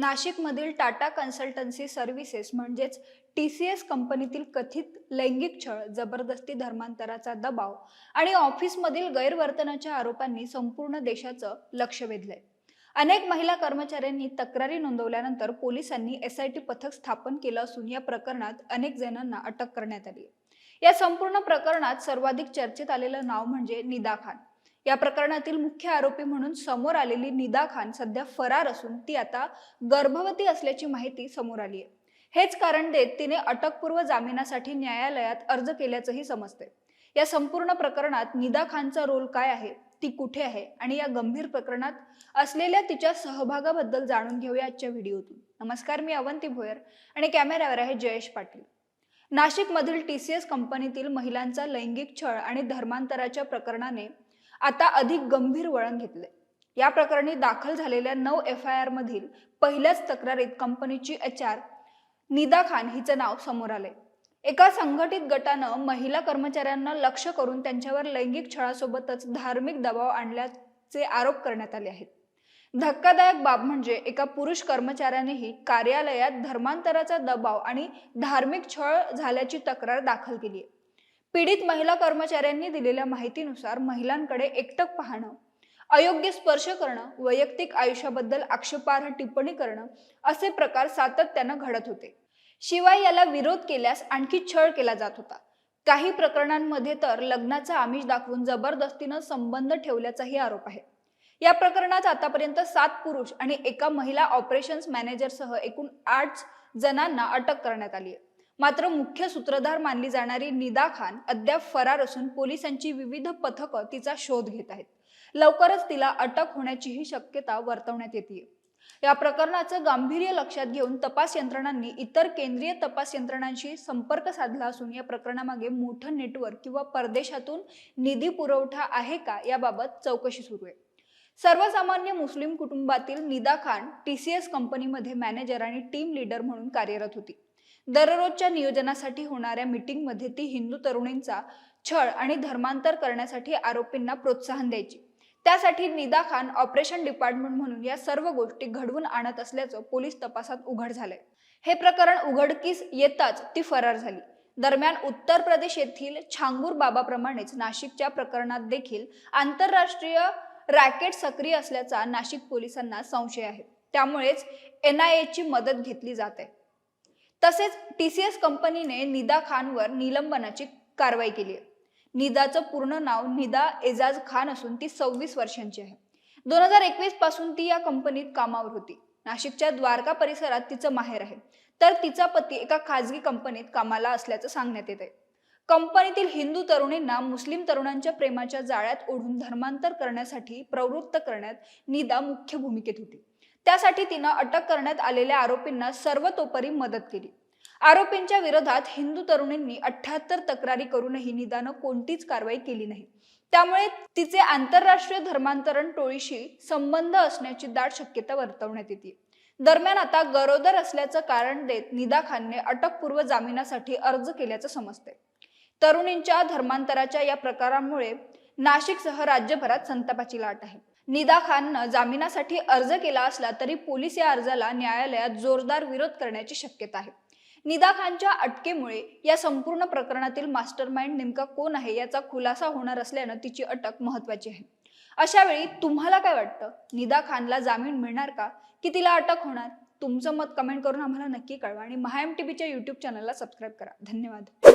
नाशिकमधील Tata consultancy services म्हणजेच TCS कंपनीतील कथित लैंगिक छळ, जबरदस्ती धर्मांतराचा दबाव आणि ऑफिसमधील गैरवर्तनाच्या आरोपांनी संपूर्ण देशाचं लक्ष वेधलंय। अनेक महिला कर्मचाऱ्यांनी तक्रारी नोंदवल्यानंतर पोलिसांनी SIT पथक स्थापन केलं असून या प्रकरणात अनेक जणांना अटक करण्यात आली आहे। या संपूर्ण प्रकरणात सर्वाधिक चर्चेत आलेलं नाव म्हणजे निदा खान। या प्रकरणातील मुख्य आरोपी म्हणून समोर आलेली निदा खान सध्या फरार असून ती आता गर्भवती असल्याची माहिती समोर आली आहे। हेच कारण देत तिने अटकपूर्व जामिनासाठी न्यायालयात अर्ज केल्याचंही समजते। या संपूर्ण प्रकरणात निदा खानचा रोल काय आहे, ती कुठे आहे आणि या गंभीर प्रकरणात असलेल्या तिच्या सहभागाबद्दल जाणून घेऊया आजच्या व्हिडिओतून। नमस्कार, मी अवंती भोयर आणि कॅमेऱ्यावर आहे जयेश पाटील। नाशिकमधील TCS कंपनीतील महिलांचा लैंगिक छळ आणि धर्मांतराच्या प्रकरणाने आता अधिक गंभीर वळण घेतले। या प्रकरणी दाखल झालेल्या 9 FIR मधील पहिल्याच तक्रारीत कंपनीची HR निदा खान हिचं नाव समोर आले। एका संघटित गटानं महिला कर्मचाऱ्यांना लक्ष्य करून त्यांच्यावर लैंगिक छळासोबतच धार्मिक दबाव आणल्याचे आरोप करण्यात आले आहेत। धक्कादायक बाब म्हणजे एका पुरुष कर्मचाऱ्यानेही कार्यालयात धर्मांतराचा दबाव आणि धार्मिक छळ झाल्याची तक्रार दाखल केली आहे। पीडित महिला कर्मचाऱ्यांनी दिलेल्या माहितीनुसार महिलांकडे एकटक पाहणं, अयोग्य स्पर्श करणं, वैयक्तिक आयुष्याबद्दल आक्षेपार्ह टिप्पणी करणं असे प्रकार सातत्यानं घडत होते। शिवाय याला विरोध केल्यास आणखी छळ केला जात होता। काही प्रकरणांमध्ये तर लग्नाचा आमिष दाखवून जबरदस्तीनं संबंध ठेवल्याचाही आरोप आहे। या प्रकरणात आतापर्यंत 7 पुरुष आणि एका महिला ऑपरेशन्स मॅनेजरसह एकूण 8 जणांना अटक करण्यात आली आहे। मात्र मुख्य सूत्रधार मानली जाणारी निदा खान अद्याप फरार असून पोलिसांची विविध पथकं तिचा शोध घेत आहेत। लवकरच तिला अटक होण्याचीही शक्यता वर्तवण्यात येते। या प्रकरणाचं गांभीर्य लक्षात घेऊन तपास यंत्रणांनी इतर केंद्रीय तपास यंत्रणांशी संपर्क साधला असून या प्रकरणामागे मोठं नेटवर्क किंवा परदेशातून निधी पुरवठा आहे का याबाबत चौकशी सुरू आहे। सर्वसामान्य मुस्लिम कुटुंबातील निदा खान TCS कंपनीमध्ये मॅनेजर आणि टीम लीडर म्हणून कार्यरत होती। दररोजच्या नियोजनासाठी होणाऱ्या मीटिंगमध्ये ती हिंदू तरुणींचा छळ आणि धर्मांतर करण्यासाठी आरोपींना प्रोत्साहन द्यायची। त्यासाठी निदा खान ऑपरेशन डिपार्टमेंट म्हणून या सर्व गोष्टी घडवून आणत असल्याचं पोलीस तपासात उघड झालंय। हे प्रकरण उघडकीस येताच ती फरार झाली। दरम्यान उत्तर प्रदेश येथील छांगूर बाबाप्रमाणेच नाशिकच्या प्रकरणात देखील आंतरराष्ट्रीय रॅकेट सक्रिय असल्याचा नाशिक पोलिसांना संशय आहे। त्यामुळेच NIAची मदत घेतली जात आहे। तसेच TCS कंपनीने निदा खानवर निलंबनाची कारवाई केली आहे। निदाचं पूर्ण नाव निदा एजाज खान असून ती 26 वर्षांची आहे। 2021 पासून ती या कंपनीत कामावर होती। नाशिकच्या द्वारका परिसरात तिचं माहेर आहे, तर तिचा पती एका खासगी कंपनीत कामाला असल्याचं सांगण्यात येत आहे। कंपनीतील हिंदू तरुणींना मुस्लिम तरुणांच्या प्रेमाच्या जाळ्यात ओढून धर्मांतर करण्यासाठी प्रवृत्त करण्यात निदा मुख्य भूमिकेत होती। त्यासाठी तिनं अटक करण्यात आलेल्या आरोपींना सर्वतोपरी मदत केली। आरोपींच्या विरोधात हिंदू तरुणींनी 78 तक्रारी करूनही निदानं कोणतीच कारवाई केली नाही। त्यामुळे तिचे आंतरराष्ट्रीय धर्मांतरण टोळीशी संबंध असण्याची दाट शक्यता वर्तवण्यात येते। दरम्यान आता गरोदर असल्याचं कारण देत निदा खानने अटकपूर्व जामिनासाठी अर्ज केल्याचं समजतंय। तरुणींच्या धर्मांतराच्या या प्रकारामुळे नाशिकसह राज्यभरात संतापाची लाट आहे। निदा खाननं जामिनासाठी अर्ज केला असला तरी पोलीस या अर्जाला न्यायालयात जोरदार विरोध करण्याची शक्यता आहे। निदा खानच्या अटकेमुळे या संपूर्ण प्रकरणातील मास्टरमाइंड नेमका कोण आहे याचा खुलासा होणार असल्यानं तिची अटक महत्त्वाची आहे। अशा वेळी तुम्हाला काय वाटतं, निदा खानला जामीन मिळणार का की तिला अटक होणार? तुमचं मत कमेंट करून आम्हाला नक्की कळवा आणि MAHA MTVच्या YouTube चॅनलला सबस्क्राईब करा। धन्यवाद।